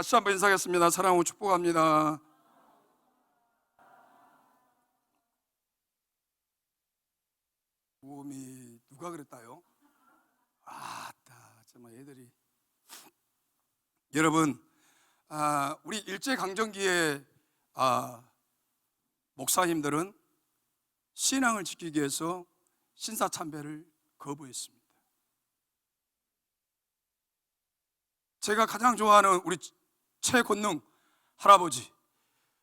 다시 한번 인사하겠습니다. 사랑하고 축복합니다. 모험이 누가 그랬다요? 정말 애들이. 여러분, 우리 일제강점기에 목사님들은 신앙을 지키기 위해서 신사참배를 거부했습니다. 제가 가장 좋아하는 우리 최권능 할아버지,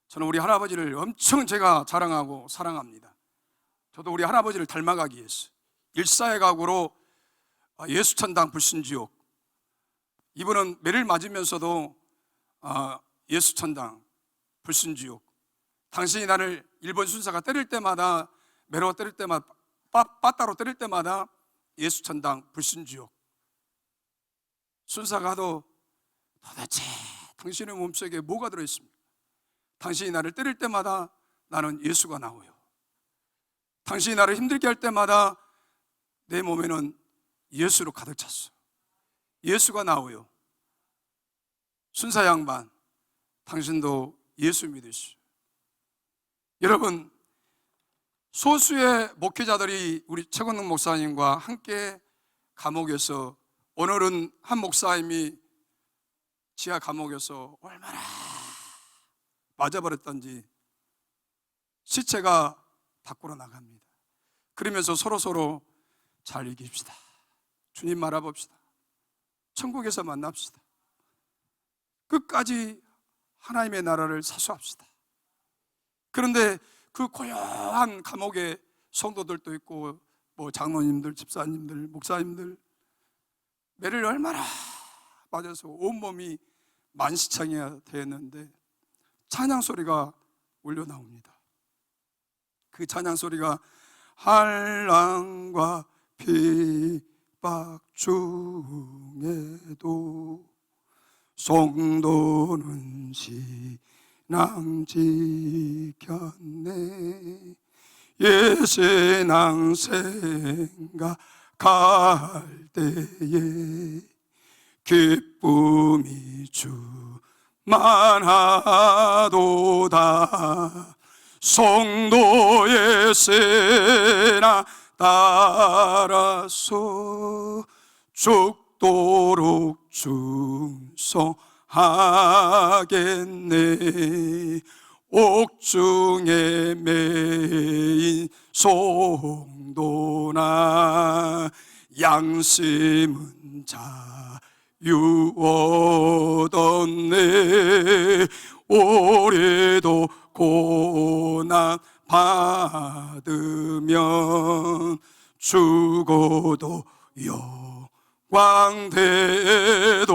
저는 우리 할아버지를 엄청 제가 자랑하고 사랑합니다. 저도 우리 할아버지를 닮아가기 위해서 일사의 각오로 예수천당 불신지옥, 이분은 매를 맞으면서도 예수천당 불신지옥, 당신이 나를 일본 순사가 때릴 때마다, 매로 때릴 때마다, 빠따로 때릴 때마다 예수천당 불신지옥. 순사가 하도 도대체 당신의 몸속에 뭐가 들어있습니까? 당신이 나를 때릴 때마다 나는 예수가 나오요. 당신이 나를 힘들게 할 때마다 내 몸에는 예수로 가득 찼어. 예수가 나오요. 순사 양반, 당신도 예수 믿으시오. 여러분, 소수의 목회자들이 우리 최권능 목사님과 함께 감옥에서, 오늘은 한 목사님이 지하 감옥에서 얼마나 맞아버렸던지 시체가 밖으로 나갑니다. 그러면서 서로 잘 이깁시다. 주님 알아봅시다. 천국에서 만납시다. 끝까지 하나님의 나라를 사수합시다. 그런데 그 고요한 감옥에 성도들도 있고, 장로님들, 집사님들, 목사님들, 매를 얼마나 맞아서 온몸이 만시창이가 되었는데 찬양 소리가 울려 나옵니다. 그 찬양 소리가 한란과 핍박 중에도 성도는 신앙 지켰네. 예신앙 생각할 때에 기쁨이 충만하도다. 성도의 신앙 따라서 죽도록 충성하겠네. 옥중에 매인 성도나 양심은 자유 얻었네. 올해도 고난 받으면 죽어도 영광되도다.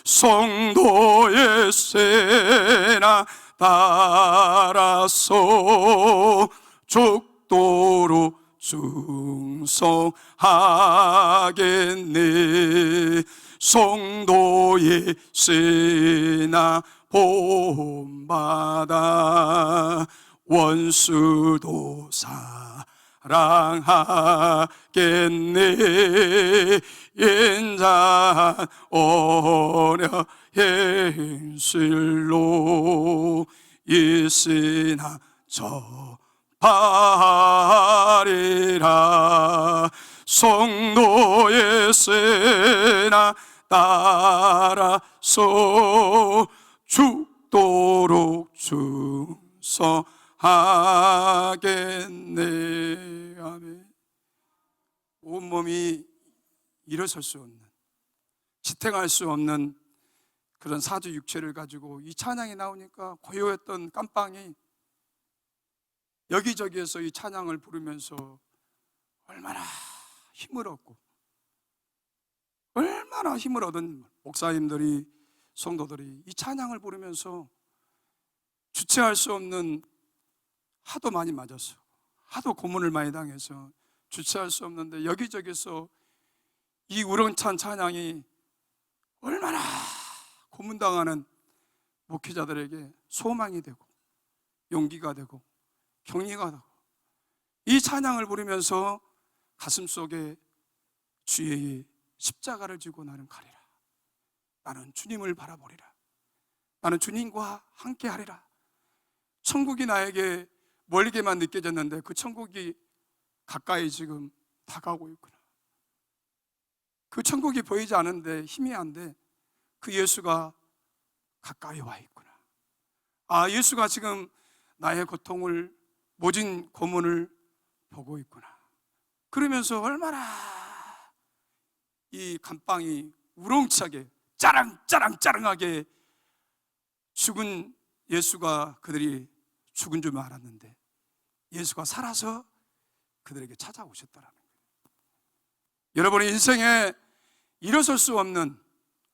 성도의 신앙 따라서 죽도록 충성하겠네. 성도의 신앙 본받아 원수도 사랑하겠네. 인자한 언약 행실로 이 신앙 전파하리라. 성도의 신앙 따라서 죽도록 충성하겠네. 아멘. 온몸이 일어설 수 없는, 지탱할 수 없는 그런 사주 육체를 가지고 이 찬양이 나오니까 고요했던 깜빵이 여기저기에서 이 찬양을 부르면서 얼마나 힘을 얻고, 얼마나 힘을 얻은 목사님들이, 성도들이 이 찬양을 부르면서 주체할 수 없는, 하도 많이 맞았어, 하도 고문을 많이 당해서 주체할 수 없는데 여기저기서 이 우렁찬 찬양이 얼마나 고문당하는 목회자들에게 소망이 되고 용기가 되고 격려가 되고, 이 찬양을 부르면서 가슴속에 주의 십자가를 지고 나는 가리라. 나는 주님을 바라보리라. 나는 주님과 함께 하리라. 천국이 나에게 멀게만 느껴졌는데 그 천국이 가까이 지금 다가오고 있구나. 그 천국이 보이지 않은데, 희미한데 그 예수가 가까이 와 있구나. 아, 예수가 지금 나의 고통을, 모진 고문을 보고 있구나. 그러면서 얼마나 이 감방이 우렁차게 짜랑짜랑짜랑하게 죽은 예수가, 그들이 죽은 줄 알았는데 예수가 살아서 그들에게 찾아오셨다라는 거예요. 여러분의 인생에 일어설 수 없는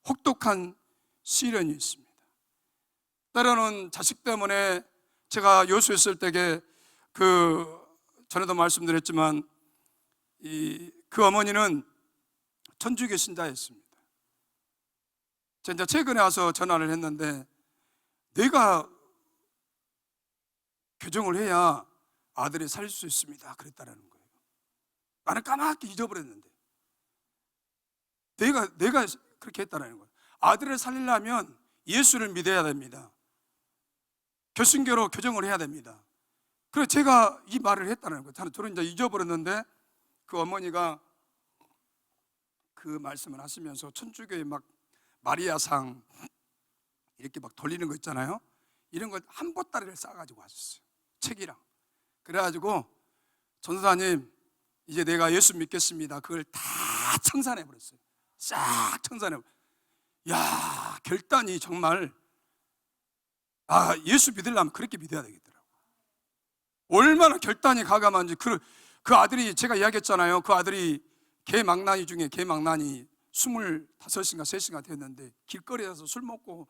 혹독한 시련이 있습니다. 때로는 자식 때문에, 제가 여수였을 때에 전에도 말씀드렸지만 그 어머니는 천주교 신자였습니다. 제가 최근에 와서 전화를 했는데, 내가 교정을 해야 아들이 살릴 수 있습니다 그랬다라는 거예요. 나는 까맣게 잊어버렸는데 내가 그렇게 했다라는 거예요. 아들을 살리려면 예수를 믿어야 됩니다. 결승교로 교정을 해야 됩니다. 그래서 제가 이 말을 했다는 거예요. 저는 이제 잊어버렸는데 그 어머니가 그 말씀을 하시면서 천주교의 막 마리아상 이렇게 막 돌리는 거 있잖아요. 이런 거 한 보따리를 싸가지고 왔었어요. 책이랑. 그래가지고 전도사님, 이제 내가 예수 믿겠습니다. 그걸 다 청산해버렸어요. 싹 청산해버렸어요. 야, 결단이 정말, 예수 믿으려면 그렇게 믿어야 되겠더라고요. 얼마나 결단이 가감한지. 그 아들이, 제가 이야기했잖아요. 그 아들이 개망나니 중에 개망나니 25인가 3인가 됐는데 길거리에서 술 먹고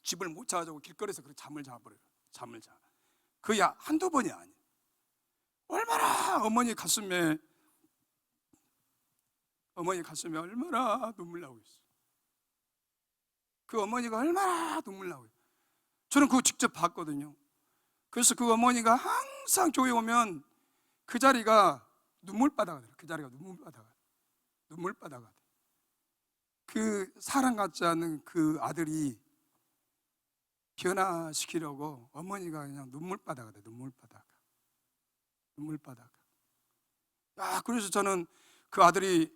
집을 못 찾아가지고 길거리에서 그렇게 잠을 자버려요. 잠을 자. 그게 한두 번이 아니에요. 얼마나 어머니 가슴에 얼마나 눈물 나고 있어요. 그 어머니가 얼마나 눈물 나고 있어요. 저는 그거 직접 봤거든요. 그래서 그 어머니가 항상 교회 오면 그 자리가 눈물바다가 돼요. 그 자리가 눈물바다가 돼요. 그 사랑 같지 않은 그 아들이 변화시키려고 어머니가 그냥 눈물바다가 돼요. 눈물바다가. 그래서 저는 그 아들이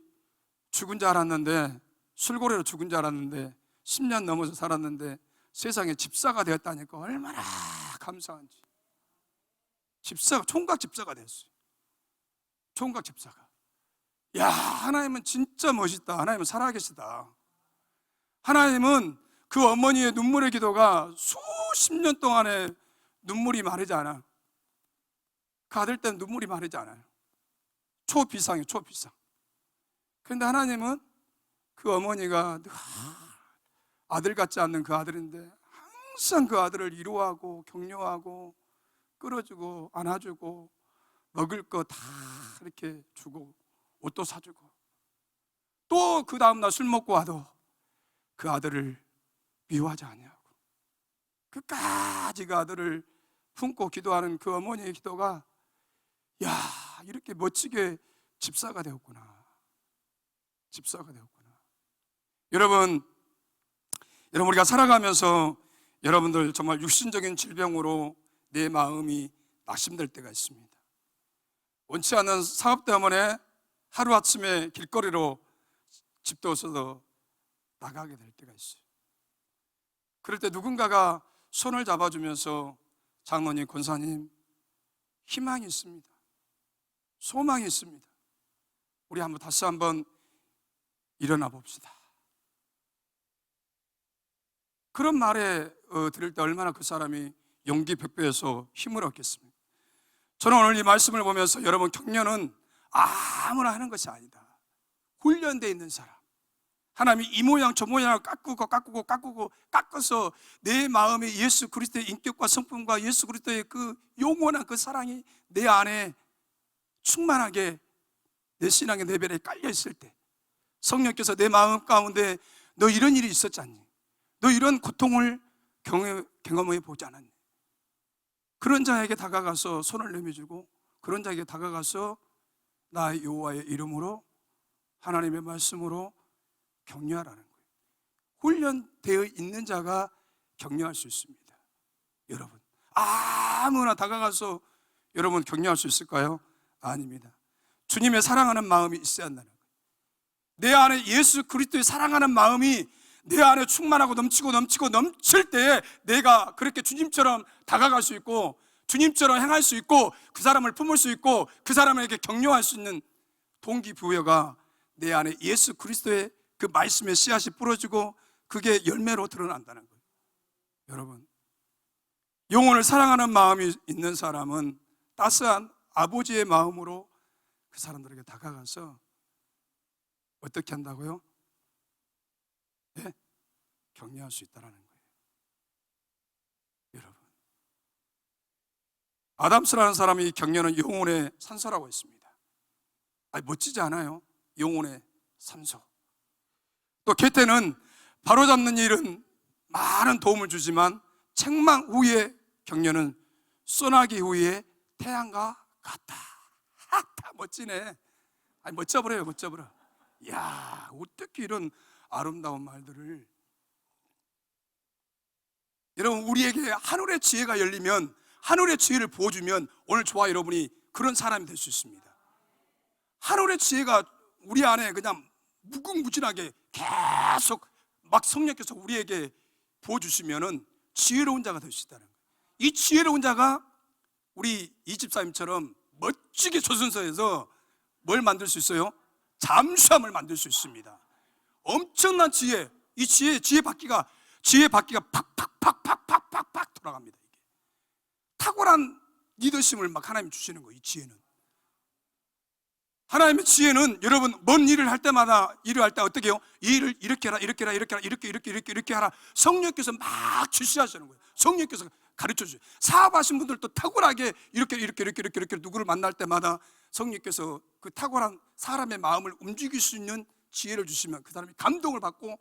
죽은 줄 알았는데, 술고래로 죽은 줄 알았는데 10년 넘어서 살았는데 세상에 집사가 되었다니까 얼마나 감사한지. 총각 집사가 됐어요. 총각 집사가. 야, 하나님은 진짜 멋있다. 하나님은 살아계시다. 하나님은 그 어머니의 눈물의 기도가 수십 년 동안에 눈물이 마르지 않아. 그 아들 때는 눈물이 마르지 않아요. 초비상이에요, 초비상. 그런데 하나님은 그 어머니가 아들 같지 않는 그 아들인데 항상 그 아들을 위로하고 격려하고 끌어주고 안아주고 먹을 거 다 이렇게 주고 옷도 사주고, 또 그 다음날 술 먹고 와도 그 아들을 미워하지 않냐고 끝까지 그 아들을 품고 기도하는 그 어머니의 기도가, 야, 이렇게 멋지게 집사가 되었구나. 여러분 우리가 살아가면서 여러분들 정말 육신적인 질병으로 내 마음이 낙심될 때가 있습니다. 원치 않는 사업 때문에 하루아침에 길거리로 집도 없어서 나가게 될 때가 있어요. 그럴 때 누군가가 손을 잡아주면서, 장로님, 권사님, 희망이 있습니다. 소망이 있습니다. 우리 다시 한번 일어나 봅시다. 그런 말에 들을 때 얼마나 그 사람이 용기 백배해서 힘을 얻겠습니까? 저는 오늘 이 말씀을 보면서, 여러분, 격려는 아무나 하는 것이 아니다. 훈련되어 있는 사람, 하나님이 이 모양 저 모양을 깎아서 내 마음에 예수 그리스도의 인격과 성품과 예수 그리스도의 그 영원한 그 사랑이 내 안에 충만하게 내 신앙의 레벨에 깔려 있을 때, 성령께서 내 마음 가운데 너 이런 일이 있었지 않니? 너 이런 고통을 경험해 보지 않았니? 그런 자에게 다가가서 손을 내밀어주고, 그런 자에게 다가가서 나 여호와의 이름으로, 하나님의 말씀으로 격려하라는 거예요. 훈련되어 있는 자가 격려할 수 있습니다. 여러분, 아무나 다가가서 여러분 격려할 수 있을까요? 아닙니다. 주님의 사랑하는 마음이 있어야 한다는 거예요. 내 안에 예수 그리스도의 사랑하는 마음이 내 안에 충만하고 넘칠 때에 내가 그렇게 주님처럼 다가갈 수 있고, 주님처럼 행할 수 있고, 그 사람을 품을 수 있고, 그 사람에게 격려할 수 있는 동기부여가 내 안에 예수 그리스도의 그 말씀의 씨앗이 뿌려지고 그게 열매로 드러난다는 거예요. 여러분, 영혼을 사랑하는 마음이 있는 사람은 따스한 아버지의 마음으로 그 사람들에게 다가가서 어떻게 한다고요? 네? 격려할 수 있다는 거예요. 여러분, 아담스라는 사람이 격려는 영혼의 산소라고 했습니다. 멋지지 않아요? 영혼의 산소. 또 게테는 바로잡는 일은 많은 도움을 주지만 책망 후의 격려는 소나기 후의 태양과 같다. 다 멋지네. 멋져버려요, 멋져버려. 이야, 어떻게 이런 아름다운 말들을. 여러분, 우리에게 하늘의 지혜가 열리면, 하늘의 지혜를 부어주면 오늘 저와 여러분이 그런 사람이 될 수 있습니다. 하늘의 지혜가 우리 안에 그냥 무궁무진하게 계속 막 성령께서 우리에게 부어주시면은 지혜로운 자가 될 수 있다는 거예요. 이 지혜로운 자가 우리 이 집사님처럼 멋지게 조선소에서 뭘 만들 수 있어요? 잠수함을 만들 수 있습니다. 엄청난 지혜. 이 지혜 바퀴가 팍팍팍팍팍팍팍 돌아갑니다. 이게 탁월한 리더십을 막 하나님이 주시는 거예요. 이 지혜는, 하나님의 지혜는 여러분 뭔 일을 할 때마다 일을 할 때 어떻게 해요? 이 일을 이렇게 해라, 이렇게 해라, 이렇게 해라, 이렇게 하라. 성령께서 막 지시하시는 거예요. 성령께서 가르쳐 주세요. 사업하신 분들도 탁월하게 이렇게 누구를 만날 때마다 성령께서 그 탁월한 사람의 마음을 움직일 수 있는 지혜를 주시면 그 사람이 감동을 받고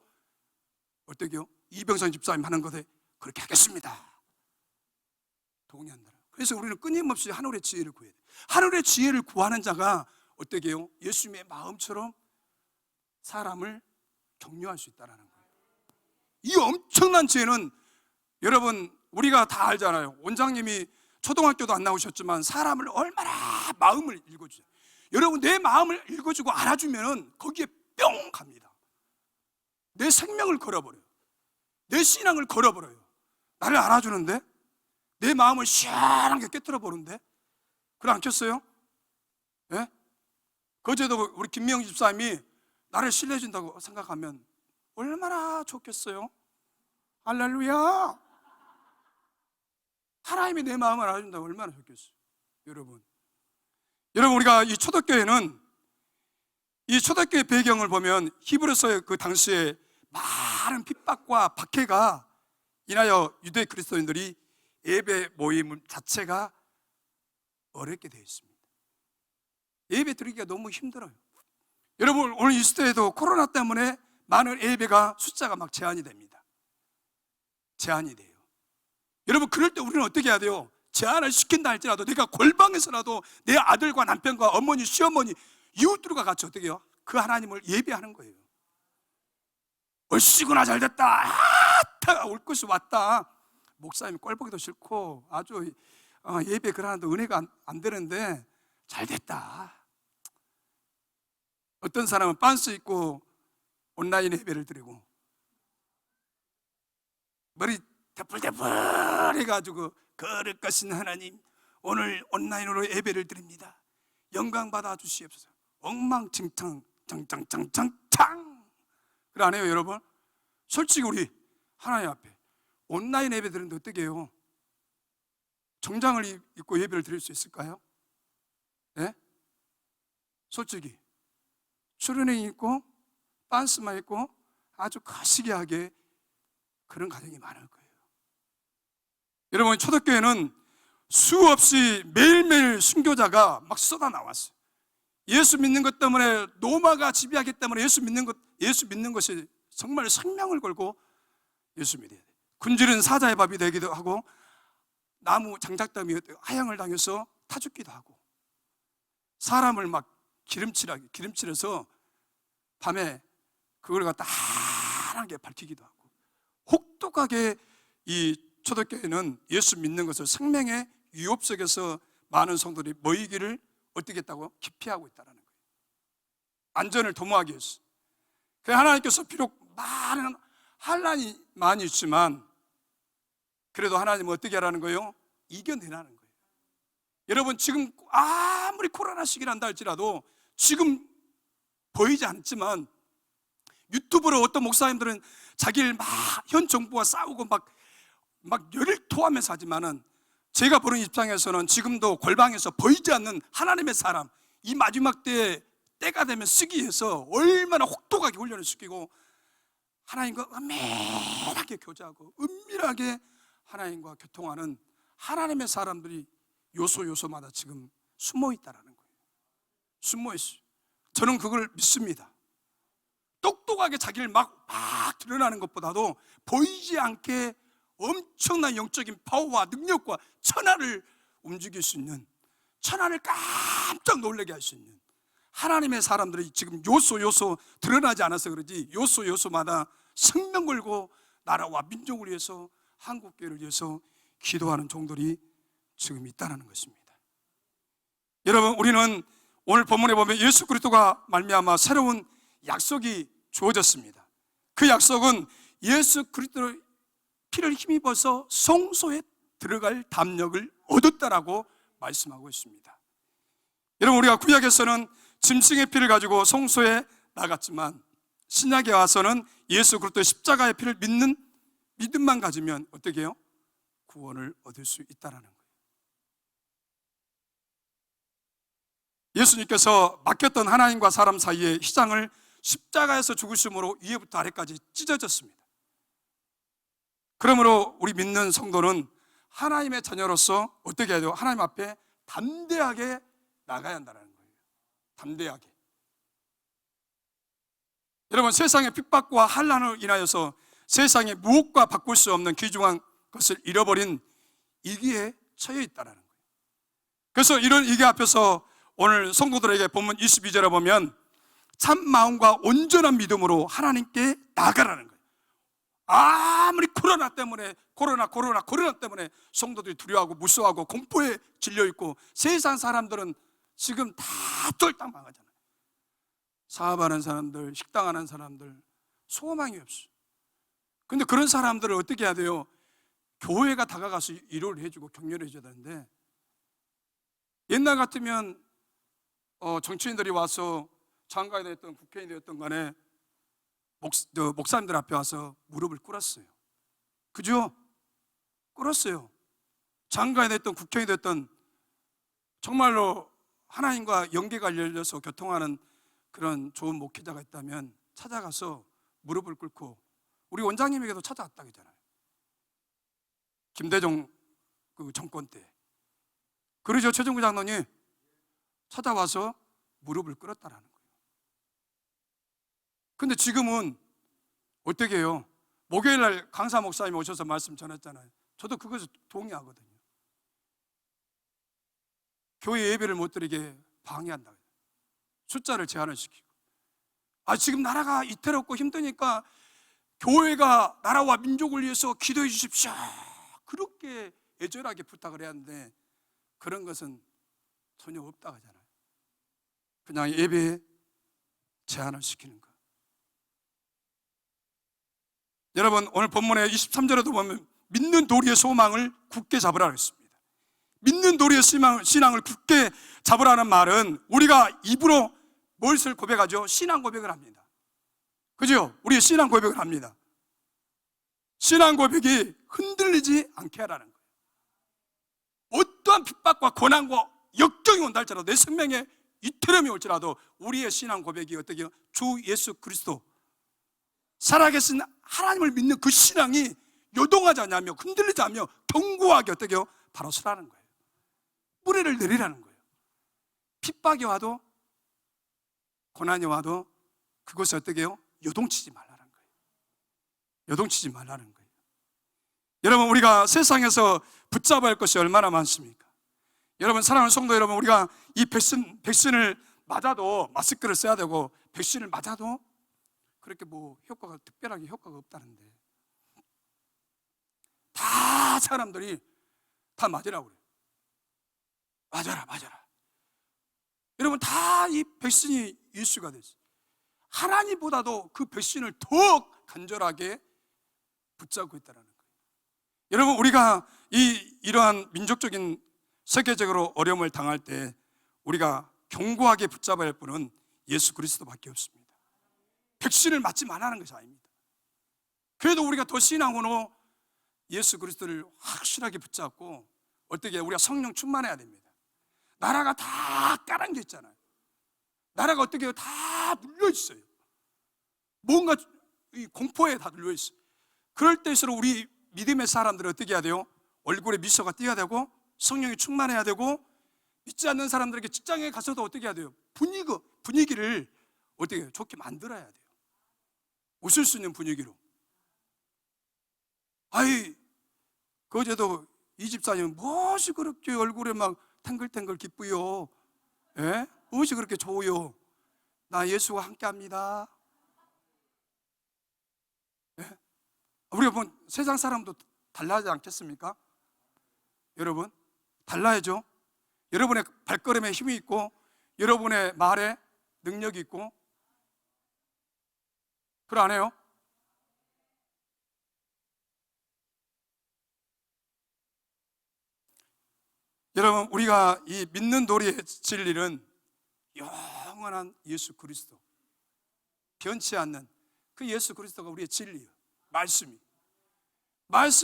어떻게 해요? 이병선 집사님 하는 것에 그렇게 하겠습니다. 동의한다. 그래서 우리는 끊임없이 하늘의 지혜를 구해야 돼요. 하늘의 지혜를 구하는 자가 어떻게 해요? 예수님의 마음처럼 사람을 격려할 수 있다는 거예요. 이 엄청난 지혜는 여러분 우리가 다 알잖아요. 원장님이 초등학교도 안 나오셨지만 사람을 얼마나 마음을 읽어주죠. 여러분, 내 마음을 읽어주고 알아주면 거기에 뿅 갑니다. 내 생명을 걸어버려요. 내 신앙을 걸어버려요. 나를 알아주는데, 내 마음을 시원하게 깨뜨려 보는데, 그래 안 켰어요? 예? 그제도 우리 김명희 집사님이 나를 신뢰해준다고 생각하면 얼마나 좋겠어요? 할렐루야! 하나님이 내 마음을 알아준다고 얼마나 좋겠어요? 여러분, 우리가 이 초대교회는, 이 초대교회 배경을 보면 히브리서의 그 당시에 많은 핍박과 박해가 인하여 유대 그리스도인들이 예배 모임 자체가 어렵게 되어 있습니다. 예배 드리기가 너무 힘들어요. 여러분, 오늘 이 시대에도 코로나 때문에 많은 예배가 숫자가 막 제한이 됩니다. 제한이 돼요. 여러분, 그럴 때 우리는 어떻게 해야 돼요? 제한을 시킨다 할지라도 내가 골방에서라도 내 아들과 남편과 어머니, 시어머니, 이웃들과 같이 어떻게 해요? 그 하나님을 예배하는 거예요. 얼씨구나 잘됐다. 올 것이 왔다. 목사님이 꼴보기도 싫고 아주 예배 그러는데 은혜가 안 되는데 잘됐다. 어떤 사람은 빤스 입고 온라인 예배를 드리고 머리 대풀대풀 해가지고 거룩 하신 하나님, 오늘 온라인으로 예배를 드립니다. 영광 받아 주시옵소서. 엉망진창 짱짱짱짱짱. 그래 안 해요, 여러분? 솔직히 우리 하나님 앞에 온라인 예배 드리는데 어떻게 해요? 정장을 입고 예배를 드릴 수 있을까요? 네? 솔직히 추리닝 입고 빤스만 입고 아주 거시기하게 그런 가정이 많을 거예요. 여러분, 초대교회는 수없이 매일매일 순교자가 막 쏟아 나왔어요. 예수 믿는 것 때문에 로마가 지배하기 때문에 예수 믿는 것이 정말 생명을 걸고 예수 믿어야 돼요. 굶주린 사자의 밥이 되기도 하고 나무 장작더미 하향을 당해서 타 죽기도 하고 사람을 막 기름칠해서 밤에 그걸 갖다 환하게 밝히기도 하고, 혹독하게 이 초대교회는 예수 믿는 것을 생명의 유업 속에서 많은 성도들이 모이기를 어떻게 했다고? 기피하고 있다는 거예요. 안전을 도모하기 위해서. 그래서 하나님께서 비록 많은 환난이 많이 있지만 그래도 하나님은 어떻게 하라는 거예요? 이겨내라는 거예요. 여러분, 지금 아무리 코로나 시기란다 할지라도 지금 보이지 않지만 유튜브로 어떤 목사님들은 자기를 막 현 정부와 싸우고 막 열을 토하면서 하지만은, 제가 보는 입장에서는 지금도 골방에서 보이지 않는 하나님의 사람, 이 마지막 때가 되면 쓰기 위해서 얼마나 혹독하게 훈련을 시키고 하나님과 은밀하게 교제하고 은밀하게 하나님과 교통하는 하나님의 사람들이 요소마다 지금 숨어 있다라는 거예요. 숨어 있어요. 저는 그걸 믿습니다. 똑똑하게 자기를 막 드러나는 것보다도 보이지 않게 엄청난 영적인 파워와 능력과 천하를 움직일 수 있는, 천하를 깜짝 놀라게 할 수 있는 하나님의 사람들이 지금 요소 드러나지 않아서 그러지, 요소마다 생명 걸고 나라와 민족을 위해서, 한국교회를 위해서 기도하는 종들이 지금 있다는 것입니다. 여러분, 우리는 오늘 본문에 보면 예수 그리스도가 말미암아 새로운 약속이 주어졌습니다. 그 약속은 예수 그리스도의 피를 힘입어서 성소에 들어갈 담력을 얻었다라고 말씀하고 있습니다. 여러분, 우리가 구약에서는 짐승의 피를 가지고 성소에 나갔지만 신약에 와서는 예수 그리스도의 십자가의 피를 믿는 믿음만 가지면 어떻게 해요? 구원을 얻을 수 있다는 거예요. 예수님께서 맡겼던 하나님과 사람 사이의 희장을 십자가에서 죽으심으로 위에부터 아래까지 찢어졌습니다. 그러므로 우리 믿는 성도는 하나님의 자녀로서 어떻게 해야 돼요? 하나님 앞에 담대하게 나가야 한다는 거예요. 담대하게. 여러분, 세상의 핍박과 환난을 인하여서 세상에 무엇과 바꿀 수 없는 귀중한 것을 잃어버린 위기에 처해 있다는 거예요. 그래서 이런 위기 앞에서 오늘 성도들에게 본문 22절에 보면 참 마음과 온전한 믿음으로 하나님께 나아가라는 거예요. 아무리 코로나 때문에 성도들이 두려워하고 무서워하고 공포에 질려있고 세상 사람들은 지금 다 쫄딱 망하잖아요. 사업하는 사람들, 식당하는 사람들 소망이 없어요. 근데 그런 사람들을 어떻게 해야 돼요? 교회가 다가가서 위로를 해주고 격려를 해줘야 되는데, 옛날 같으면 정치인들이 와서 장관이 되었던 국회의원이 되었던 간에 목사님들 앞에 와서 무릎을 꿇었어요. 그죠? 꿇었어요. 장관이 됐던 국회의원이 됐던 정말로 하나님과 연계가 열려서 교통하는 그런 좋은 목회자가 있다면 찾아가서 무릎을 꿇고, 우리 원장님에게도 찾아왔다 그러잖아요. 김대중 그 정권 때 그러죠. 최종구 장로님 찾아와서 무릎을 꿇었다라는 거예요. 근데 지금은 어떻게 해요? 목요일날 강사 목사님이 오셔서 말씀 전했잖아요. 저도 그것을 동의하거든요. 교회 예배를 못 드리게 방해한다. 숫자를 제한을 시키고, 지금 나라가 이태롭고 힘드니까 교회가 나라와 민족을 위해서 기도해 주십시오, 그렇게 애절하게 부탁을 해야 하는데 그런 것은 전혀 없다고 하잖아요. 그냥 예배에 제한을 시키는 것. 여러분, 오늘 본문의 23절에도 보면 믿는 도리의 소망을 굳게 잡으라고 했습니다. 믿는 도리의 신앙을 굳게 잡으라는 말은 우리가 입으로 무엇을 고백하죠? 신앙 고백을 합니다. 그죠? 우리의 신앙 고백을 합니다. 신앙 고백이 흔들리지 않게 하라는 거예요. 어떠한 핍박과 고난과 역경이 온다 할지라도, 내 생명에 이태름이 올지라도 우리의 신앙 고백이 어떻게 해요? 주 예수 그리스도, 살아계신 하나님을 믿는 그 신앙이 요동하지 않으며 흔들리지 않으며 견고하게 어떻게 해요? 바로 서라는 거예요. 뿌리를 내리라는 거예요. 핍박이 와도 고난이 와도 그것을 어떻게 해요? 요동치지 말라는 거예요. 요동치지 말라는 거예요. 여러분, 우리가 세상에서 붙잡아야 할 것이 얼마나 많습니까? 여러분, 사랑하는 성도 여러분, 우리가 이 백신을 맞아도 마스크를 써야 되고, 백신을 맞아도 그렇게 뭐 효과가 특별하게 효과가 없다는데 다 사람들이 다 맞으라고 그래요. 맞아라 맞아라. 여러분 다 이 백신이 이슈가 됐어요. 하나님보다도 그 백신을 더 간절하게 붙잡고 있다는 거예요. 여러분 우리가 이러한 민족적인 세계적으로 어려움을 당할 때 우리가 견고하게 붙잡아야 할 분은 예수 그리스도밖에 없습니다. 백신을 맞지 말라는 것이 아닙니다. 그래도 우리가 더 신앙으로 예수 그리스도를 확실하게 붙잡고 어떻게 우리가 성령 충만해야 됩니다. 나라가 다 깔아앉아 있잖아요. 나라가 어떻게 해요? 다 눌려 있어요. 뭔가 공포에 다 눌려 있어요. 그럴 때일수록 우리 믿음의 사람들은 어떻게 해야 돼요? 얼굴에 미소가 띄어야 되고 성령이 충만해야 되고 믿지 않는 사람들에게 직장에 가서도 어떻게 해야 돼요? 분위기를 어떻게 해요? 좋게 만들어야 돼요. 웃을 수 있는 분위기로. 아이, 그제도 이 집사님 무엇이 그렇게 얼굴에 막 탱글탱글 기쁘요? 예? 무엇이 그렇게 좋으요? 나 예수와 함께 합니다. 예? 우리가 본 세상 사람도 달라하지 않겠습니까? 여러분, 달라야죠. 여러분의 발걸음에 힘이 있고 여러분의 말에 능력이 있고 그걸 안 해요? 여러분 우리가 이 믿는 도리의 진리는 영원한 예수 그리스도, 변치 않는 그 예수 그리스도가 우리의 진리예요. 말씀이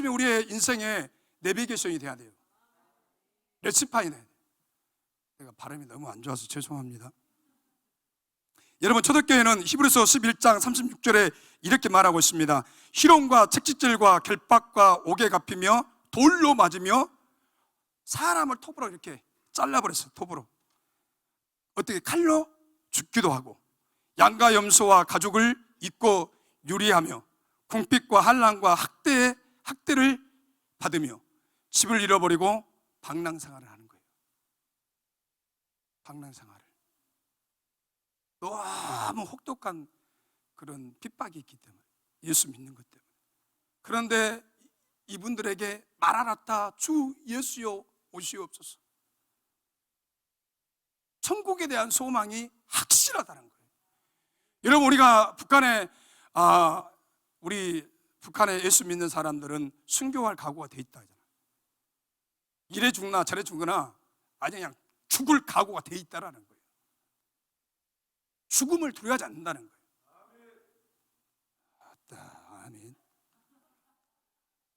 우리의 인생의 내비게이션이 돼야 돼요. 레시판이 돼야 돼요. 내가 발음이 너무 안 좋아서 죄송합니다. 여러분 초대교회는 히브리서 11장 36절에 이렇게 말하고 있습니다. 희롱과 채찍질과 결박과 옥에 갚히며 돌로 맞으며 사람을 톱으로 이렇게 잘라버렸어요. 톱으로. 어떻게 칼로 죽기도 하고 양과 염소와 가죽을 입고 유리하며 궁핍과 환난과 학대를 받으며 집을 잃어버리고 방랑생활을 하는 거예요. 방랑생활을. 너무 혹독한 그런 핍박이 있기 때문에, 예수 믿는 것 때문에. 그런데 이분들에게 마라나타 주 예수여 오시옵소서, 천국에 대한 소망이 확실하다는 거예요. 여러분 우리가 우리 북한에 예수 믿는 사람들은 순교할 각오가 돼 있다 하잖아요. 이래 죽나 저래 죽거나 아니 그냥 죽을 각오가 돼 있다라는 거예요. 죽음을 두려워하지 않는다는 거예요. 아멘.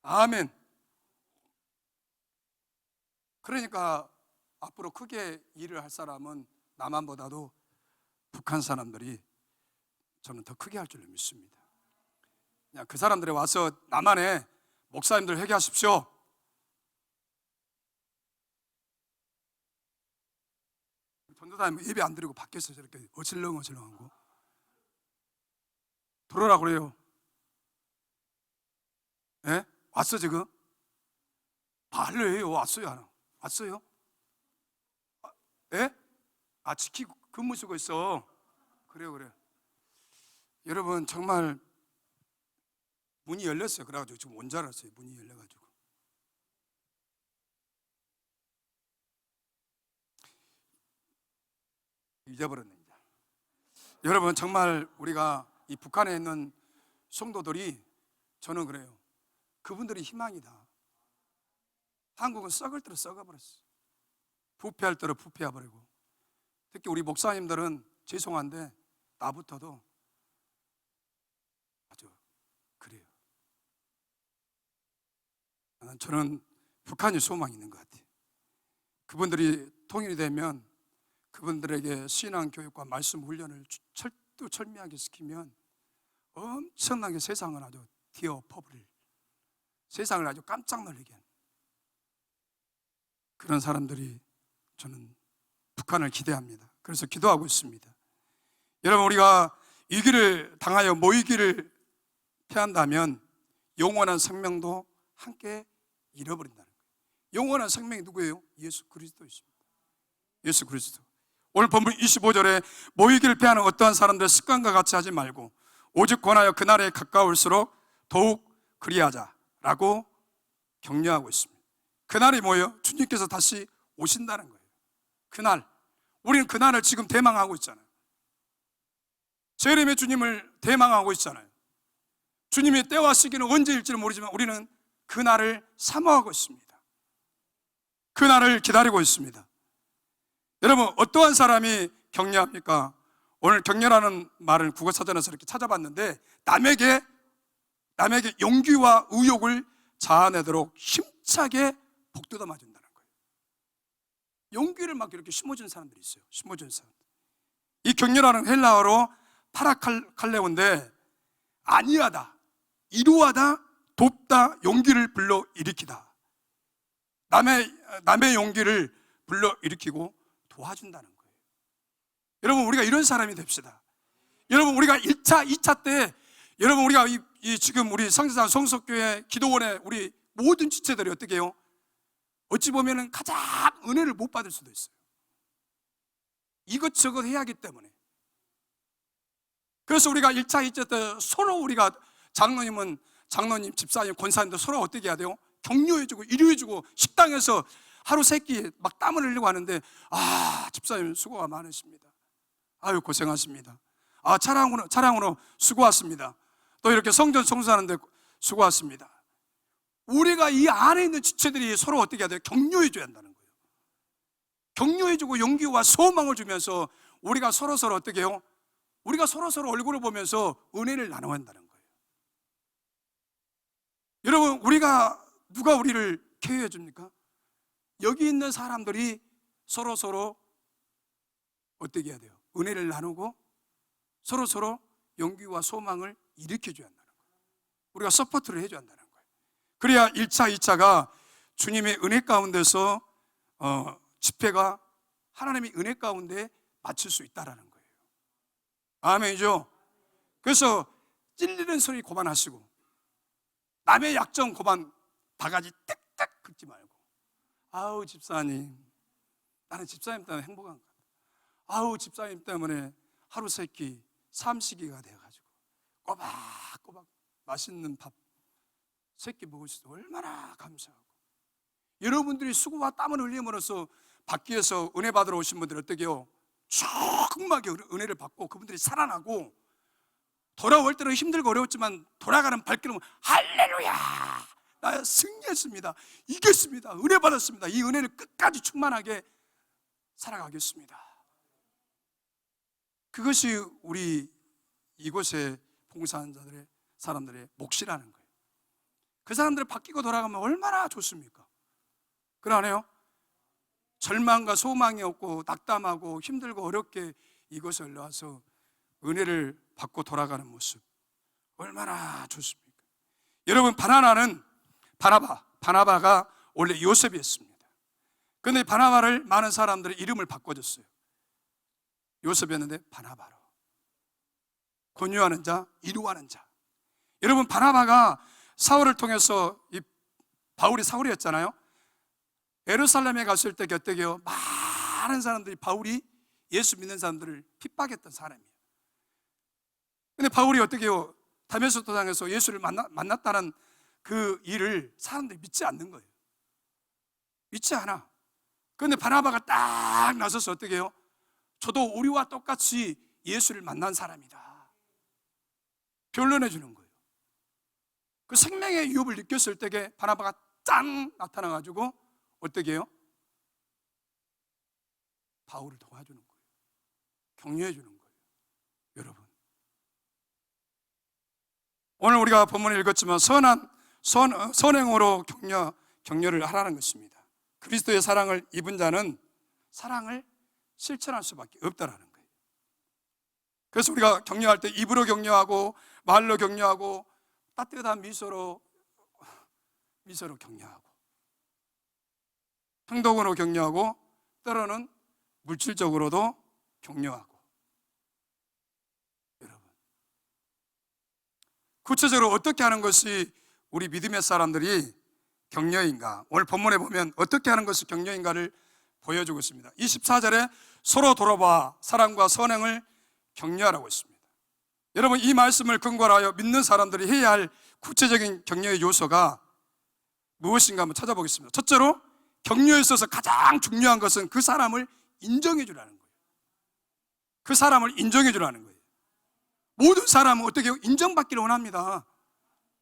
아멘. 그러니까 앞으로 크게 일을 할 사람은 남한보다도 북한 사람들이 저는 더 크게 할 줄로 믿습니다. 그냥 그 사람들이 와서 남한에 목사님들 회개하십시오. 전도사님 예배 안 드리고 밖에서 저렇게 어슬렁어슬렁한 거 들어라 그래요. 예? 왔어 지금? 말로 해요. 왔어요 하나? 왔어요? 예? 지키고 근무 쓰고 있어. 그래. 여러분 정말 문이 열렸어요. 그래가지고 지금 온 줄 알았어요. 문이 열려가지고. 잊어버렸네. 여러분 정말 우리가 이 북한에 있는 성도들이 저는 그래요. 그분들이 희망이다. 한국은 썩을 대로 썩어버렸어. 부패할 대로 부패해버리고. 특히 우리 목사님들은 죄송한데 나부터도 아주 그래요. 저는 북한이 소망이 있는 것 같아요. 그분들이 통일이 되면 그분들에게 신앙 교육과 말씀 훈련을 철두철미하게 시키면 엄청나게 세상을 아주 뒤엎어버릴, 세상을 아주 깜짝 놀라게 하는 그런 사람들이 저는 북한을 기대합니다. 그래서 기도하고 있습니다. 여러분 우리가 위기를 당하여 모이기를 피한다면 영원한 생명도 함께 잃어버린다는 거예요. 영원한 생명이 누구예요? 예수 그리스도이십니다. 예수 그리스도. 오늘 본문 25절에 모이기를 피하는 어떠한 사람들의 습관과 같이 하지 말고 오직 권하여 그날에 가까울수록 더욱 그리하자라고 격려하고 있습니다. 그날이 뭐예요? 주님께서 다시 오신다는 거예요. 그날, 우리는 그날을 지금 대망하고 있잖아요. 재림의 주님을 대망하고 있잖아요. 주님의 때와 시기는 언제일지는 모르지만 우리는 그날을 사모하고 있습니다. 그날을 기다리고 있습니다. 여러분, 어떠한 사람이 격려합니까? 오늘 격려라는 말을 국어사전에서 이렇게 찾아봤는데 남에게 용기와 의욕을 자아내도록 힘차게 복돋아 맞은다는 거예요. 용기를 막 이렇게 심어준 사람들이 있어요. 심어준 사람. 이 격려라는 헬라어로 파라칼레오인데 안위하다, 이루하다, 돕다, 용기를 불러일으키다. 남의 용기를 불러일으키고 도와준다는 거예요. 여러분, 우리가 이런 사람이 됩시다. 여러분, 우리가 1차, 2차 때 여러분, 우리가 지금 우리 성지산 성석교회 기도원에 우리 모든 지체들이 어떻게 해요? 어찌 보면 가장 은혜를 못 받을 수도 있어요. 이것저것 해야 하기 때문에. 그래서 우리가 1차, 2차 때 서로 우리가 장로님, 집사님, 권사님도 서로 어떻게 해야 돼요? 격려해주고 이루해주고 식당에서 하루 세끼 막 땀을 흘리고 하는데 집사님 수고가 많으십니다. 아유 고생하십니다. 차량으로 수고하십니다. 또 이렇게 성전 청소하는데 수고하십니다. 우리가 이 안에 있는 지체들이 서로 어떻게 해야 돼요? 격려해줘야 한다는 거예요. 격려해주고 용기와 소망을 주면서 우리가 서로서로 어떻게 해요? 우리가 서로서로 얼굴을 보면서 은혜를 나눠야 한다는 거예요. 여러분, 누가 우리를 케어해 줍니까? 여기 있는 사람들이 서로서로 어떻게 해야 돼요? 은혜를 나누고 서로서로 용기와 소망을 일으켜줘야 한다는 거예요. 우리가 서포트를 해줘야 한다는 거예요. 그래야 1차, 2차가 주님의 은혜 가운데서 집회가 하나님의 은혜 가운데 맞출 수 있다는 거예요. 아멘이죠? 그래서 찔리는 소리 그만하시고 남의 약점 그만 바가지 뜩뜩 긁지 말고 아우 집사님, 나는 집사님 때문에 행복한 것 같아. 아우 집사님 때문에 하루 세끼 삼시기가 돼가지고 꼬박꼬박 맛있는 밥 세끼 먹을 수 있어 얼마나 감사하고. 여러분들이 수고와 땀을 흘림으로써 밖에서 은혜 받으러 오신 분들 어떻게 해요? 충만하게 은혜를 받고 그분들이 살아나고 돌아올 때는 힘들고 어려웠지만 돌아가는 발걸음은 할렐루야, 나 승리했습니다, 이겼습니다, 은혜 받았습니다, 이 은혜를 끝까지 충만하게 살아가겠습니다. 그것이 우리 이곳에 봉사하는 사람들의 몫이라는 거예요. 그 사람들이 바뀌고 돌아가면 얼마나 좋습니까? 그러네요. 절망과 소망이 없고 낙담하고 힘들고 어렵게 이곳에 올라와서 은혜를 받고 돌아가는 모습 얼마나 좋습니까? 여러분, 바나바가 원래 요셉이었습니다. 그런데 바나바를 많은 사람들이 이름을 바꿔줬어요. 요셉이었는데 바나바로, 권유하는 자, 이루하는 자. 여러분, 바나바가 사울을 통해서 바울이 사울이었잖아요. 예루살렘에 갔을 때 어떻게 해요? 많은 사람들이 바울이 예수 믿는 사람들을 핍박했던 사람이에요. 근데 바울이 어떻게 해요? 다메섹 도상에서 예수를 만났다는 그 일을 사람들이 믿지 않는 거예요. 믿지 않아. 그런데 바나바가 딱 나서서 어떻게 해요? 저도 우리와 똑같이 예수를 만난 사람이다, 변론해 주는 거예요. 그 생명의 유업을 느꼈을 때에 바나바가 짠 나타나가지고 어떻게 해요? 바울을 도와주는 거예요. 격려해 주는 거예요. 여러분, 오늘 우리가 본문을 읽었지만 선행으로 격려를 하라는 것입니다. 그리스도의 사랑을 입은 자는 사랑을 실천할 수밖에 없다라는 거예요. 그래서 우리가 격려할 때 입으로 격려하고 말로 격려하고 따뜻한 미소로 격려하고 행동으로 격려하고 때로는 물질적으로도 격려하고. 여러분, 구체적으로 어떻게 하는 것이 우리 믿음의 사람들이 격려인가? 오늘 본문에 보면 어떻게 하는 것이 격려인가를 보여주고 있습니다. 24절에 서로 돌아봐 사랑과 선행을 격려하라고 했습니다. 여러분, 이 말씀을 근거로 하여 믿는 사람들이 해야 할 구체적인 격려의 요소가 무엇인가 한번 찾아보겠습니다. 첫째로, 격려에 있어서 가장 중요한 것은 그 사람을 인정해 주라는 거예요. 그 사람을 인정해 주라는 거예요. 모든 사람은 어떻게 인정받기를 원합니다.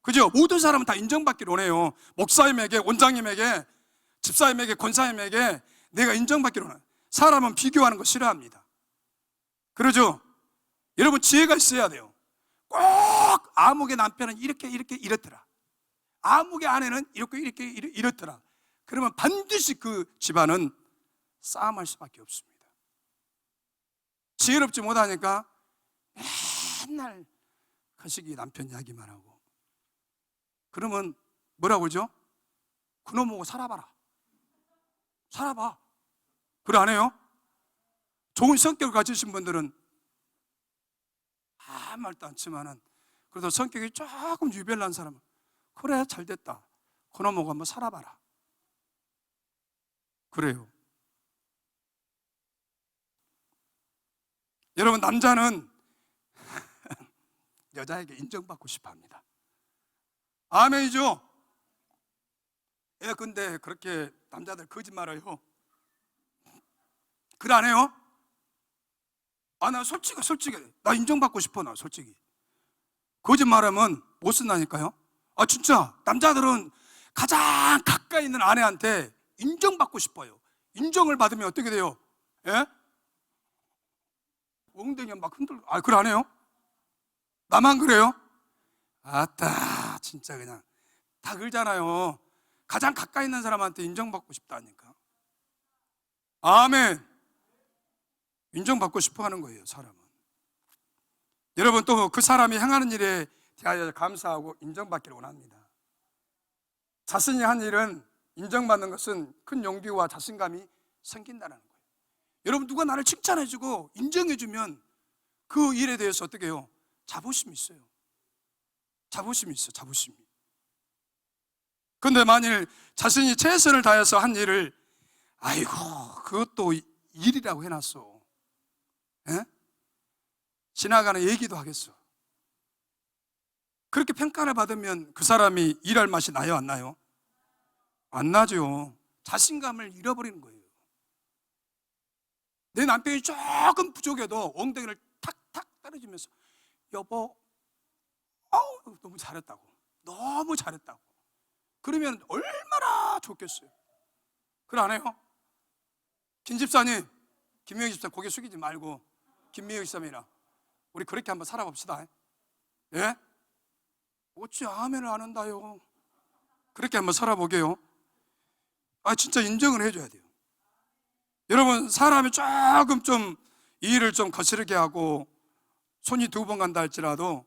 그죠? 모든 사람은 다 인정받기를 원해요. 목사님에게, 원장님에게, 집사님에게, 권사님에게 내가 인정받기를 원해요. 사람은 비교하는 거 싫어합니다. 그러죠? 여러분, 지혜가 있어야 돼요. 꼭 아무개 남편은 이렇게 이렇더라, 아무개 아내는 이렇게 이렇더라, 그러면 반드시 그 집안은 싸움할 수밖에 없습니다. 지혜롭지 못하니까 맨날 거시기 남편 이야기만 하고, 그러면 뭐라고 그러죠? 그놈하고 살아봐라. 살아봐. 그래, 안 해요? 좋은 성격을 가지신 분들은 아무 말도 않지만은 그래도 성격이 조금 유별난 사람은 그래, 잘됐다, 그놈하고 한번 살아봐라. 그래요. 여러분, 남자는 여자에게 인정받고 싶어 합니다. 아멘이죠? 근데 그렇게 남자들 거짓말해요. 그래, 안 해요? 나 솔직히 나 인정받고 싶어. 나 솔직히 거짓말하면 못 쓴다니까요. 진짜 남자들은 가장 가까이 있는 아내한테 인정받고 싶어요. 인정을 받으면 어떻게 돼요? 예? 엉덩이 막 흔들고. 그래, 안 해요? 나만 그래요? 아따, 진짜 그냥 다 그러잖아요. 가장 가까이 있는 사람한테 인정받고 싶다니까. 아멘. 인정받고 싶어 하는 거예요, 사람은. 여러분, 또 그 사람이 행하는 일에 대하여 감사하고 인정받기를 원합니다. 자신이 한 일은 인정받는 것은 큰 용기와 자신감이 생긴다는 거예요. 여러분, 누가 나를 칭찬해주고 인정해주면 그 일에 대해서 어떻게 해요? 자부심이 있어요. 자부심이 있어요, 자부심이. 근데 만일 자신이 최선을 다해서 한 일을 아이고 그것도 일이라고 해놨어, 예? 지나가는 얘기도 하겠어, 그렇게 평가를 받으면 그 사람이 일할 맛이 나요, 안 나요? 안 나죠. 자신감을 잃어버리는 거예요. 내 남편이 조금 부족해도 엉덩이를 탁탁 떨어지면서 여보, 너무 잘했다고, 너무 잘했다고. 그러면 얼마나 좋겠어요. 그래, 안 해요? 김 집사님, 김미영 집사 고개 숙이지 말고 김미영 집사님이랑 우리 그렇게 한번 살아봅시다. 예? 어찌 아멘을 안 한다요? 그렇게 한번 살아보게요. 진짜 인정을 해줘야 돼요. 여러분, 사람이 조금 좀 이 일을 좀 거스르게 하고 손이 2번 간다 할지라도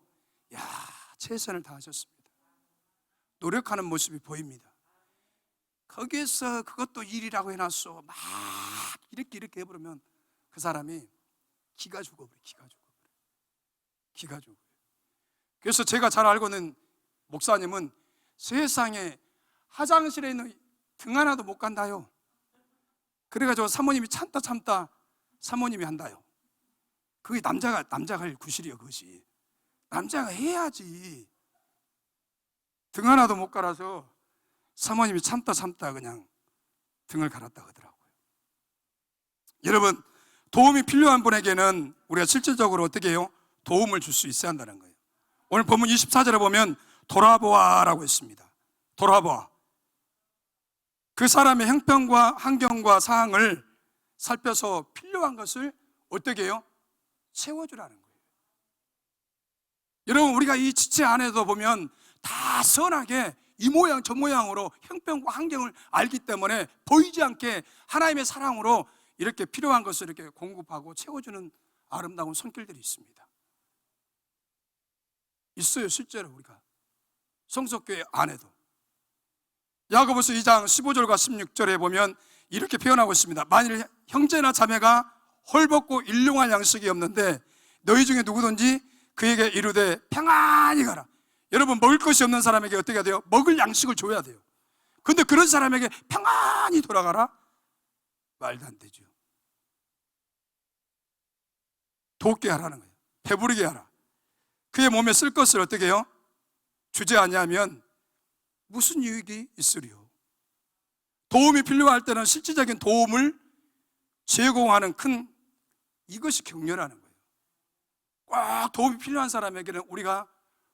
최선을 다하셨습니다. 노력하는 모습이 보입니다. 거기에서 그것도 일이라고 해놨어 막 이렇게 해버리면 그 사람이 기가 죽어버려요. 기가 죽어버려요. 그래서 제가 잘 알고 있는 목사님은 세상에 화장실에 있는 등 하나도 못 간다요. 그래가지고 사모님이 참다 사모님이 한다요. 그게 남자가 할 구실이요. 그것이 남자가 해야지. 등 하나도 못 갈아서 사모님이 참다 그냥 등을 갈았다 하더라고요. 여러분, 도움이 필요한 분에게는 우리가 실질적으로 어떻게 해요? 도움을 줄 수 있어야 한다는 거예요. 오늘 본문 24절에 보면 돌아보아라고 했습니다. 돌아보아. 그 사람의 형편과 환경과 상황을 살펴서 필요한 것을 어떻게 해요? 채워주라는 거예요. 여러분, 우리가 이 지체 안에도 보면 다 선하게 이 모양 저 모양으로 형편과 환경을 알기 때문에 보이지 않게 하나님의 사랑으로 이렇게 필요한 것을 이렇게 공급하고 채워주는 아름다운 손길들이 있습니다. 있어요, 실제로. 우리가 성석교회 안에도 야고보서 2장 15절과 16절에 보면 이렇게 표현하고 있습니다. 만일 형제나 자매가 헐벗고 일용할 양식이 없는데 너희 중에 누구든지 그에게 이르되 평안히 가라. 여러분, 먹을 것이 없는 사람에게 어떻게 해야 돼요? 먹을 양식을 줘야 돼요. 근데 그런 사람에게 평안히 돌아가라? 말도 안 되죠. 돕게 하라는 거예요. 배부르게 하라. 그의 몸에 쓸 것을 어떻게 해요? 주지 아니하면 무슨 유익이 있으리요? 도움이 필요할 때는 실질적인 도움을 제공하는 큰, 이것이 격려라는 거예요. 꼭 도움이 필요한 사람에게는 우리가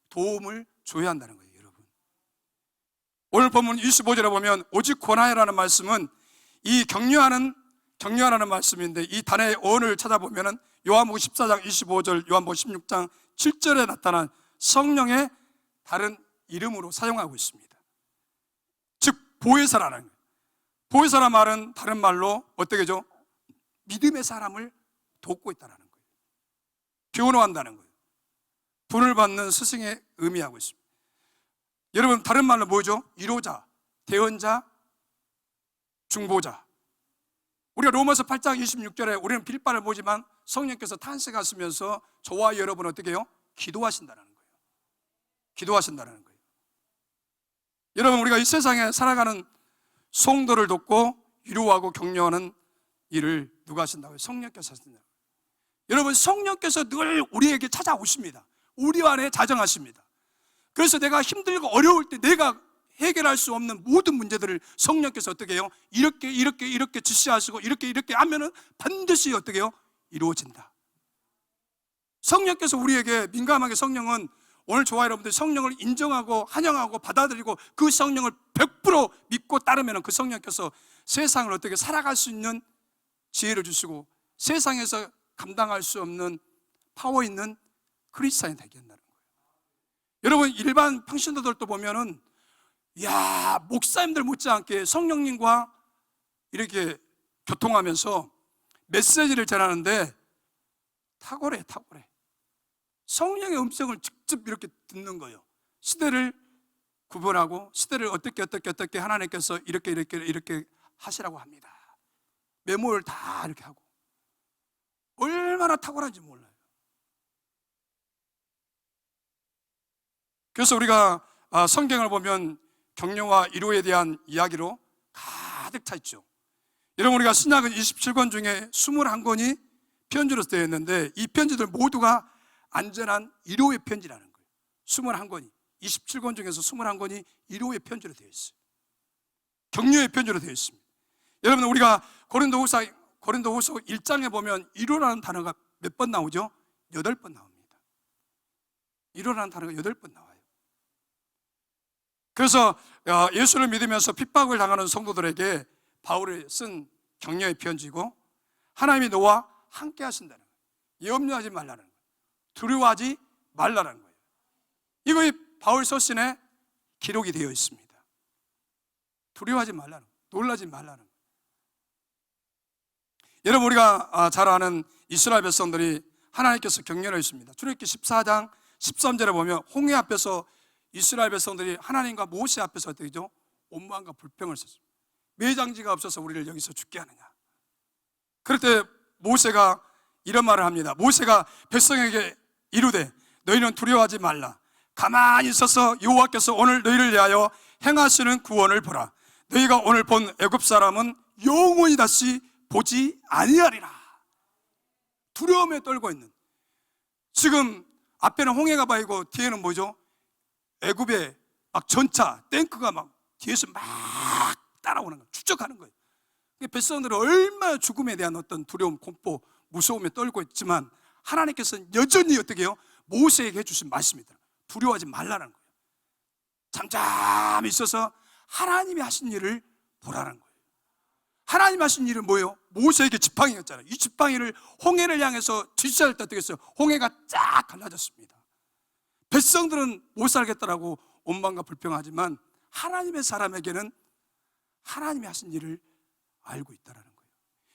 도움을 줘야 한다는 거예요, 여러분. 오늘 본문 25절에 보면 오직 권하여라는 말씀은 이 격려하라는 말씀인데, 이 단어의 어원을 찾아보면 요한복음 14장 25절, 요한복음 16장 7절에 나타난 성령의 다른 이름으로 사용하고 있습니다. 즉 보혜사라는 거예요. 보혜사란 말은 다른 말로 어떻게죠? 믿음의 사람을 돕고 있다는 거예요. 변호한다는 거예요. 분을 받는 스승의 의미하고 있습니다. 여러분, 다른 말로 뭐죠? 위로자, 대언자, 중보자. 우리가 로마서 8장 26절에 우리는 빌바를 보지만 성령께서 탄식하시면서 저와 여러분 어떻게 해요? 기도하신다는 거예요. 기도하신다는 거예요. 여러분, 우리가 이 세상에 살아가는 성도를 돕고 위로하고 격려하는 일을 누가 하신다고요? 성령께서 하신다고요. 여러분, 성령께서 늘 우리에게 찾아오십니다. 우리 안에 자정하십니다. 그래서 내가 힘들고 어려울 때 내가 해결할 수 없는 모든 문제들을 성령께서 어떻게 해요? 이렇게 지시하시고 이렇게 하면은 반드시 어떻게 해요? 이루어진다. 성령께서 우리에게 민감하게, 성령은 오늘 저와 여러분들 성령을 인정하고 환영하고 받아들이고 그 성령을 100% 믿고 따르면 그 성령께서 세상을 어떻게 살아갈 수 있는 지혜를 주시고 세상에서 감당할 수 없는 파워 있는 크리스찬이 되게 한다는 거예요. 여러분, 일반 평신도들도 보면은 목사님들 못지않게 성령님과 이렇게 교통하면서 메시지를 전하는데 탁월해. 성령의 음성을 직접 이렇게 듣는 거예요. 시대를 구분하고 시대를 어떻게 하나님께서 이렇게 하시라고 합니다. 메모를 다 이렇게 하고. 얼마나 탁월한지 몰라요. 그래서 우리가 성경을 보면 격려와 위로에 대한 이야기로 가득 차 있죠. 여러분, 우리가 신약은 27권 중에 21권이 편지로 되어 있는데 이 편지들 모두가 안전한 위로의 편지라는 거예요. 21권이, 27권 중에서 21권이 위로의 편지로 되어 있어요. 격려의 편지로 되어 있습니다. 여러분, 우리가 고린도후서 1장에 보면 위로라는 단어가 몇 번 나오죠? 8번 나옵니다. 위로라는 단어가 8번 나와요. 그래서 예수를 믿으면서 핍박을 당하는 성도들에게 바울이 쓴 격려의 편지고, 하나님이 너와 함께 하신다는 거예요. 염려하지 말라는 거예요. 두려워하지 말라는 거예요. 이거 바울 서신에 기록이 되어 있습니다. 두려워하지 말라는 거예요. 놀라지 말라는 거예요. 여러분, 우리가 잘 아는 이스라엘 백성들이 하나님께서 격려를 했습니다. 출애굽기 14장 13절에 보면 홍해 앞에서 이스라엘 백성들이 하나님과 모세 앞에서 어떻게 죠? 원망과 불평을 썼습니다. 매장지가 없어서 우리를 여기서 죽게 하느냐. 그럴 때 모세가 이런 말을 합니다. 모세가 백성에게 이르되 너희는 두려워하지 말라. 가만히 있어서 여호와께서 오늘 너희를 위하여 행하시는 구원을 보라. 너희가 오늘 본 애굽 사람은 영원히 다시 보지 아니하리라. 두려움에 떨고 있는, 지금 앞에는 홍해가 보이고 뒤에는 뭐죠? 애굽의 막 전차, 탱크가 막 뒤에서 막 따라오는 거예요. 추적하는 거예요. 백성들은 얼마나 죽음에 대한 어떤 두려움, 공포, 무서움에 떨고 있지만 하나님께서는 여전히 어떻게 해요? 모세에게 해주신 말씀이다. 두려워하지 말라는 거예요. 잠잠히 있어서 하나님이 하신 일을 보라는 거예요. 하나님 하신 일은 뭐예요? 모세에게 지팡이였잖아요. 이 지팡이를 홍해를 향해서 지시할 때 어떻게 했어요? 홍해가 쫙 갈라졌습니다. 백성들은 못 살겠다라고 원망과 불평하지만 하나님의 사람에게는 하나님이 하신 일을 알고 있다는 거예요.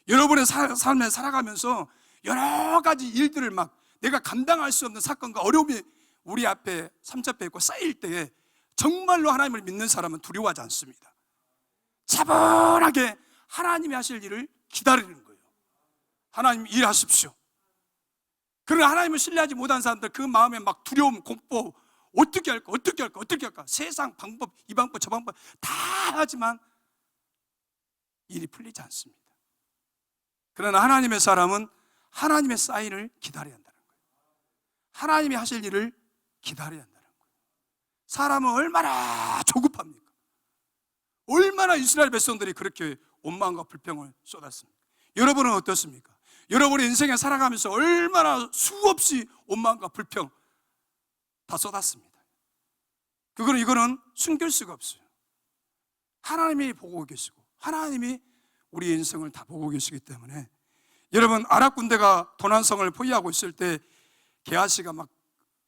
여러분의 삶에 살아가면서 여러 가지 일들을 막 내가 감당할 수 없는 사건과 어려움이 우리 앞에 삼잡혀 있고 쌓일 때에 정말로 하나님을 믿는 사람은 두려워하지 않습니다. 차분하게 하나님이 하실 일을 기다리는 거예요. 하나님 일하십시오. 그러나 하나님을 신뢰하지 못한 사람들, 그 마음에 막 두려움, 공포, 어떻게 할까? 세상 방법, 이 방법, 저 방법 다 하지만 일이 풀리지 않습니다. 그러나 하나님의 사람은 하나님의 사인을 기다려야 한다는 거예요. 하나님이 하실 일을 기다려야 한다는 거예요. 사람은 얼마나 조급합니까? 얼마나 이스라엘 백성들이 그렇게 원망과 불평을 쏟았습니까? 여러분은 어떻습니까? 여러분의 인생에 살아가면서 얼마나 수없이 원망과 불평 다 쏟았습니다. 이거는 숨길 수가 없어요. 하나님이 보고 계시고 하나님이 우리 인생을 다 보고 계시기 때문에, 여러분, 아랍 군대가 도난성을 포위하고 있을 때 게하시가 막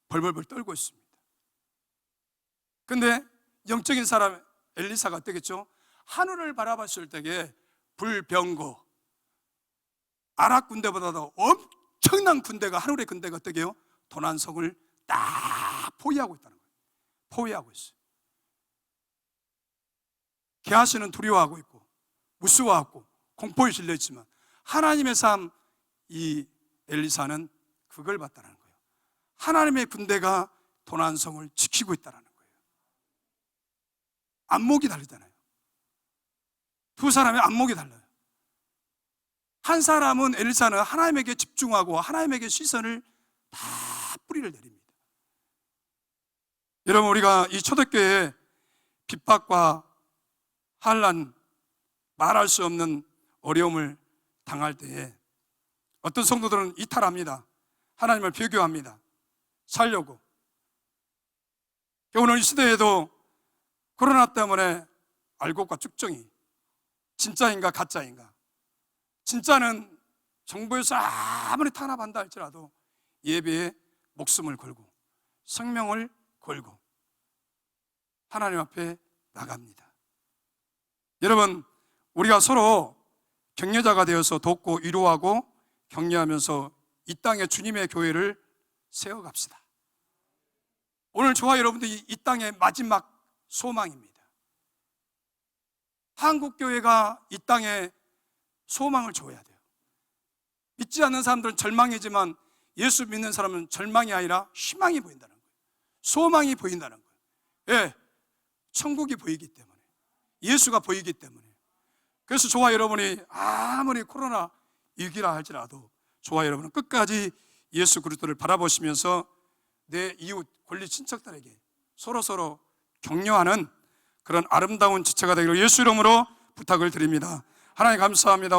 벌벌벌 떨고 있습니다. 근데 영적인 사람 엘리사가 어떻겠죠? 하늘을 바라봤을 때에 불병거, 아랍 군대보다도 엄청난 군대가, 하늘의 군대가 어떻게 해요? 도난성을 딱 포위하고 있다는 거예요. 포위하고 있어요. 게하시는 두려워하고 있고 무서워하고 공포에 질려 있지만, 하나님의 삶, 이 엘리사는 그걸 봤다는 거예요. 하나님의 군대가 도난성을 지키고 있다는 거예요. 안목이 다르잖아요. 두 사람의 안목이 달라요. 한 사람은, 엘리사는 하나님에게 집중하고 하나님에게 시선을 다 뿌리를 내립니다. 여러분, 우리가 이 초대교회에 핍박과 환난, 말할 수 없는 어려움을 당할 때에 어떤 성도들은 이탈합니다. 하나님을 배교합니다. 살려고. 오늘 이 시대에도 코로나 때문에 알곡과 쭉정이 진짜인가 가짜인가, 진짜는 정부에서 아무리 탄압한다 할지라도 예배에 목숨을 걸고 생명을 걸고 하나님 앞에 나갑니다. 여러분, 우리가 서로 격려자가 되어서 돕고 위로하고 격려하면서 이 땅에 주님의 교회를 세워갑시다. 오늘 저와 여러분들이 이 땅의 마지막 소망입니다. 한국교회가 이 땅에 소망을 줘야 돼요. 믿지 않는 사람들은 절망이지만 예수 믿는 사람은 절망이 아니라 희망이 보인다는 거예요. 소망이 보인다는 거예요. 예, 천국이 보이기 때문에, 예수가 보이기 때문에. 그래서 저와 여러분이 아무리 코로나 위기라 할지라도 저와 여러분은 끝까지 예수 그리스도를 바라보시면서 내 이웃, 권리 친척들에게 서로 격려하는 그런 아름다운 지체가 되기를 예수 이름으로 부탁을 드립니다. 하나님 감사합니다.